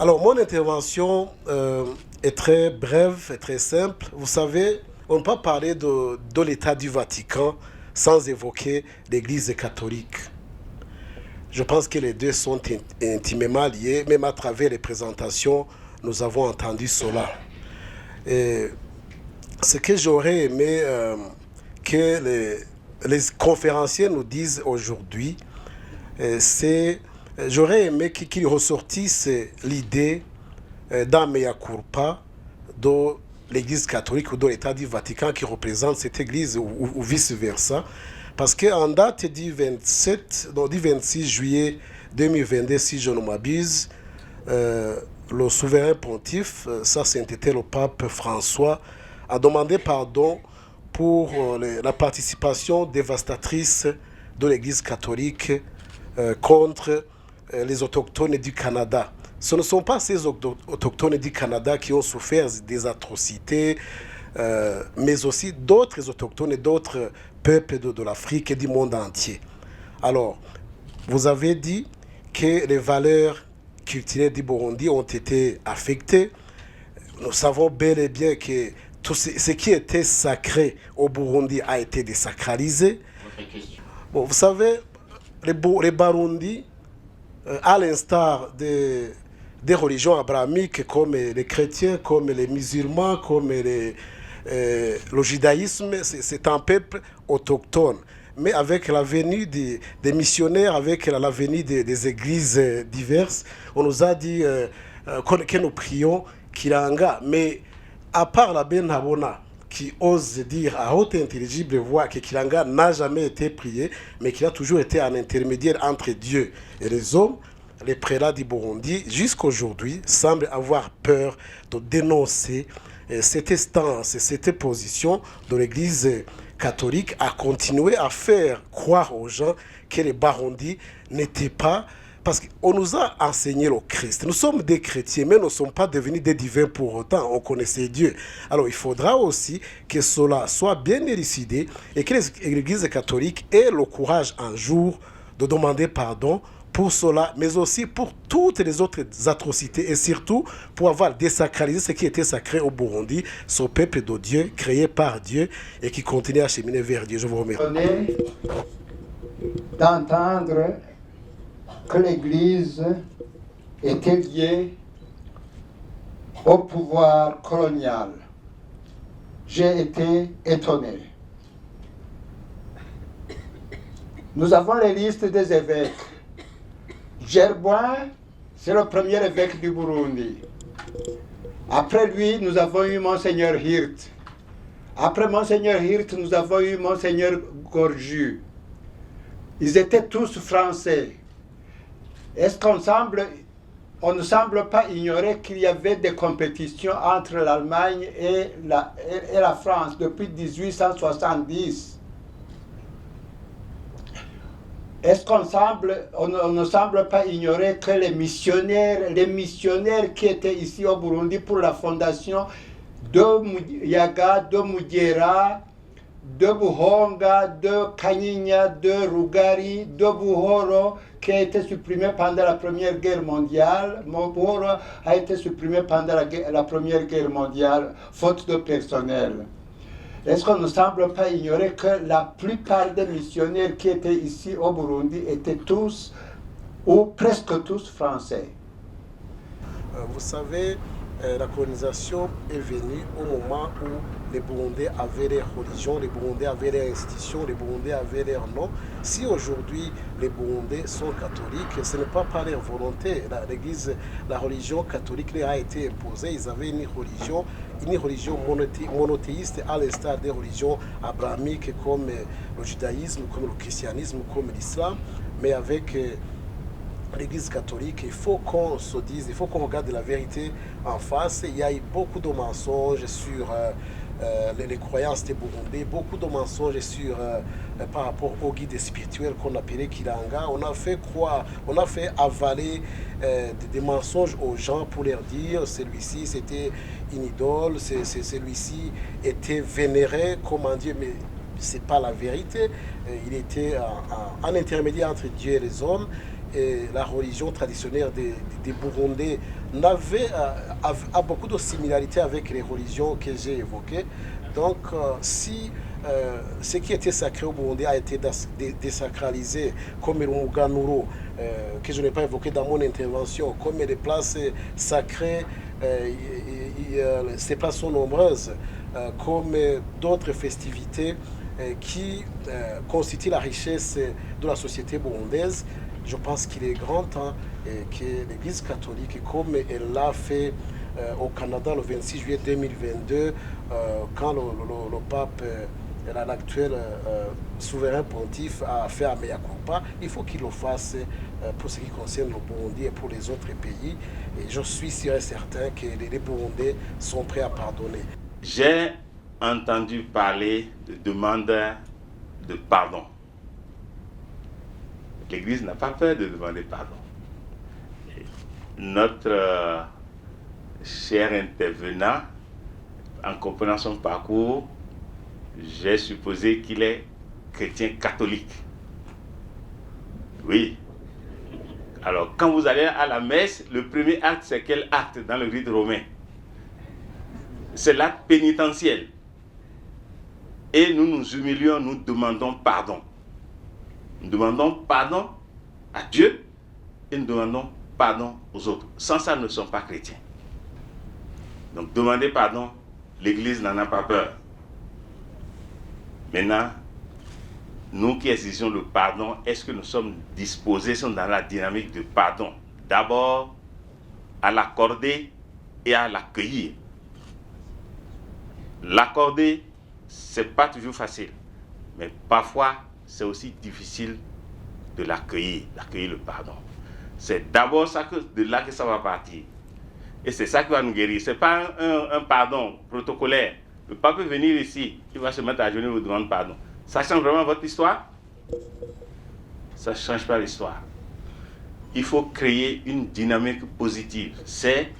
Alors, mon intervention est très brève et très simple. Vous savez, on ne peut pas parler de l'État du Vatican sans évoquer l'Église catholique. Je pense que les deux sont intimement liés, même à travers les présentations, nous avons entendu cela. Et ce que j'aurais aimé que les conférenciers nous disent aujourd'hui, j'aurais aimé qu'ils ressortissent l'idée d'un mea culpa de l'Église catholique ou de l'État du Vatican qui représente cette Église ou vice-versa. Parce qu'en date du 26 juillet 2022, si je ne m'abuse, le souverain pontife, ça c'était le pape François, a demandé pardon pour la participation dévastatrice de l'Église catholique contre les autochtones du Canada. Ce ne sont pas ces autochtones du Canada qui ont souffert des atrocités, mais aussi d'autres autochtones et d'autres peuples de l'Afrique et du monde entier. Alors, vous avez dit que les valeurs culturelles du Burundi ont été affectées. Nous savons bel et bien que tout ce qui était sacré au Burundi a été désacralisé. Bon, vous savez, les Barundi, à l'instar des religions abrahamiques comme les chrétiens, comme les musulmans, comme le judaïsme, c'est un peuple autochtone. Mais avec la venue des missionnaires, avec la venue des églises diverses, on nous a dit que nous prions Kiranga. Mais à part la Benhabona, qui ose dire à haute intelligible voix que Kiranga n'a jamais été prié, mais qu'il a toujours été un intermédiaire entre Dieu et les hommes, les prélats du Burundi, jusqu'aujourd'hui, semblent avoir peur de dénoncer cette stance, cette position de l'Église catholique à continuer à faire croire aux gens que les Barundi n'étaient pas... Parce qu'on nous a enseigné le Christ. Nous sommes des chrétiens, mais nous ne sommes pas devenus des divins pour autant. On connaissait Dieu. Alors il faudra aussi que cela soit bien élucidé et que l'Église catholique ait le courage un jour de demander pardon pour cela, mais aussi pour toutes les autres atrocités et surtout pour avoir désacralisé ce qui était sacré au Burundi, ce peuple de Dieu, créé par Dieu et qui continue à cheminer vers Dieu. Je vous remercie. D'entendre que l'Église était liée au pouvoir colonial. J'ai été étonné. Nous avons les listes des évêques. Gerboin, c'est le premier évêque du Burundi. Après lui, nous avons eu Monseigneur Hirt. Après Monseigneur Hirt, nous avons eu Monseigneur Gorju. Ils étaient tous français. Est-ce on ne semble pas ignorer qu'il y avait des compétitions entre l'Allemagne et la France depuis 1870? Est-ce on ne semble pas ignorer que les missionnaires qui étaient ici au Burundi pour la fondation de Yaga, de Mugera, de Buhonga, de Kanyinya, de Rugari, de Buhoro, qui a été supprimé pendant la Première Guerre mondiale. Buhoro a été supprimé pendant la Première Guerre mondiale, faute de personnel. Est-ce qu'on ne semble pas ignorer que la plupart des missionnaires qui étaient ici au Burundi étaient tous, ou presque tous, français? Vous savez, la colonisation est venue au moment où les Burundais avaient leur religion, les Burundais avaient leur institution, les Burundais avaient leur nom. Si aujourd'hui les Burundais sont catholiques, ce n'est pas par leur volonté. L'Église, la religion catholique leur a été imposée. Ils avaient une religion monothéiste à l'instar des religions abrahamiques comme le judaïsme, comme le christianisme, comme l'islam, mais avec l'Église catholique, il faut qu'on se dise, il faut qu'on regarde la vérité en face. Il y a eu beaucoup de mensonges sur les croyances des Burundais, beaucoup de mensonges sur, par rapport au guide spirituel qu'on appelait Kiranga. On a fait croire, on a fait avaler des mensonges aux gens pour leur dire celui-ci c'était une idole, celui-ci était vénéré comme un Dieu, mais c'est pas la vérité. Il était un intermédiaire entre Dieu et les hommes. et la religion traditionnelle des Burundais a beaucoup de similarités avec les religions que j'ai évoquées. Donc, si ce qui était sacré au Burundi a été désacralisé, comme le Muganuro, que je n'ai pas évoqué dans mon intervention, comme les places sacrées, ces places sont nombreuses, comme d'autres festivités qui constituent la richesse de la société burundaise, je pense qu'il est grand temps que l'Église catholique, comme elle l'a fait au Canada le 26 juillet 2022, quand le pape, l'actuel souverain pontife, a fait un mea culpa, il faut qu'il le fasse pour ce qui concerne le Burundi et pour les autres pays. Et je suis sûr et certain que les Burundais sont prêts à pardonner. J'ai entendu parler de demande de pardon. L'Église n'a pas peur de demander pardon. Et notre cher intervenant, en comprenant son parcours, j'ai supposé qu'il est chrétien catholique. Oui. Alors, quand vous allez à la messe, le premier acte, c'est quel acte dans le rite romain? C'est l'acte pénitentiel. Et nous nous humilions, nous demandons pardon. Nous demandons pardon à Dieu et nous demandons pardon aux autres. Sans ça, nous ne sommes pas chrétiens. Donc, demander pardon, l'Église n'en a pas peur. Maintenant, nous qui exigeons le pardon, est-ce que nous sommes disposés, sommes dans la dynamique de pardon? D'abord, à l'accorder et à l'accueillir. L'accorder, ce n'est pas toujours facile, mais parfois, c'est aussi difficile de l'accueillir le pardon. C'est d'abord ça de là que ça va partir. Et c'est ça qui va nous guérir. Ce n'est pas un pardon protocolaire. Le pape peut venir ici, il va se mettre à genoux et vous demander pardon. Ça change vraiment votre histoire? Ça ne change pas l'histoire. Il faut créer une dynamique positive. C'est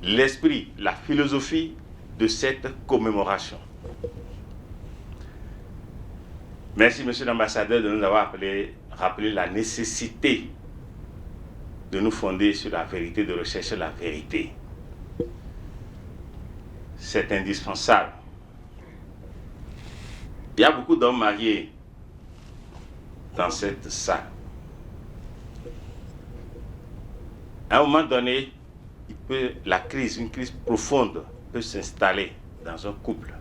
l'esprit, la philosophie de cette commémoration. Merci, monsieur l'ambassadeur, de nous avoir rappelé la nécessité de nous fonder sur la vérité, de rechercher la vérité. C'est indispensable. Il y a beaucoup d'hommes mariés dans cette salle. À un moment donné, une crise profonde peut s'installer dans un couple,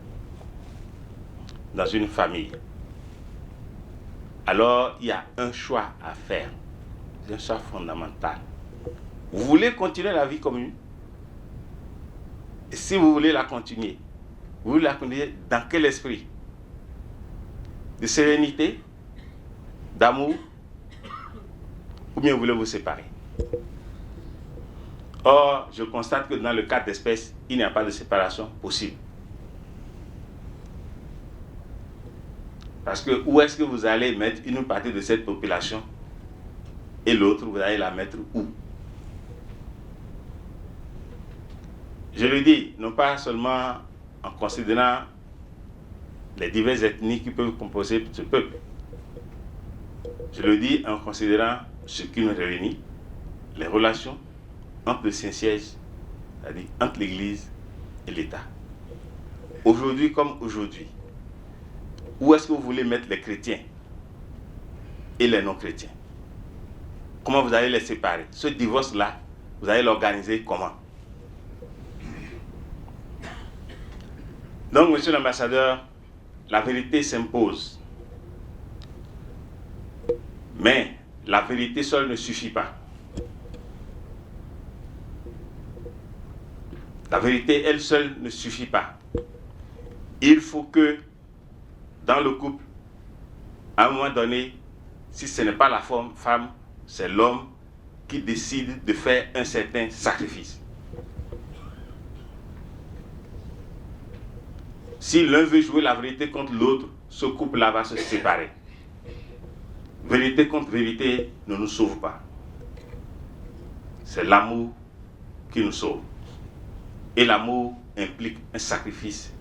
dans une famille. Alors, il y a un choix à faire. C'est un choix fondamental. Vous voulez continuer la vie commune? Et si vous voulez la continuer, vous voulez la continuer dans quel esprit? De sérénité, d'amour, ou bien vous voulez vous séparer? Or, je constate que dans le cas d'espèce, il n'y a pas de séparation possible. Parce que où est-ce que vous allez mettre une partie de cette population et l'autre, vous allez la mettre où? Je le dis, non pas seulement en considérant les diverses ethnies qui peuvent composer ce peuple. Je le dis en considérant ce qui nous réunit, les relations entre le Saint-Siège, c'est-à-dire entre l'Église et l'État. Aujourd'hui comme aujourd'hui, où est-ce que vous voulez mettre les chrétiens et les non-chrétiens? Comment vous allez les séparer? Ce divorce-là, vous allez l'organiser comment? Donc, monsieur l'ambassadeur, la vérité s'impose. Mais la vérité seule ne suffit pas. La vérité, elle seule, ne suffit pas. Il faut que, dans le couple, à un moment donné, si ce n'est pas la femme, c'est l'homme qui décide de faire un certain sacrifice. Si l'un veut jouer la vérité contre l'autre, ce couple-là va se séparer. Vérité contre vérité ne nous sauve pas. C'est l'amour qui nous sauve. Et l'amour implique un sacrifice,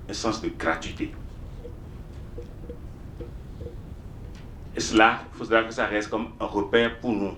un sens de gratuité. Et cela, il faudra que ça reste comme un repère pour nous.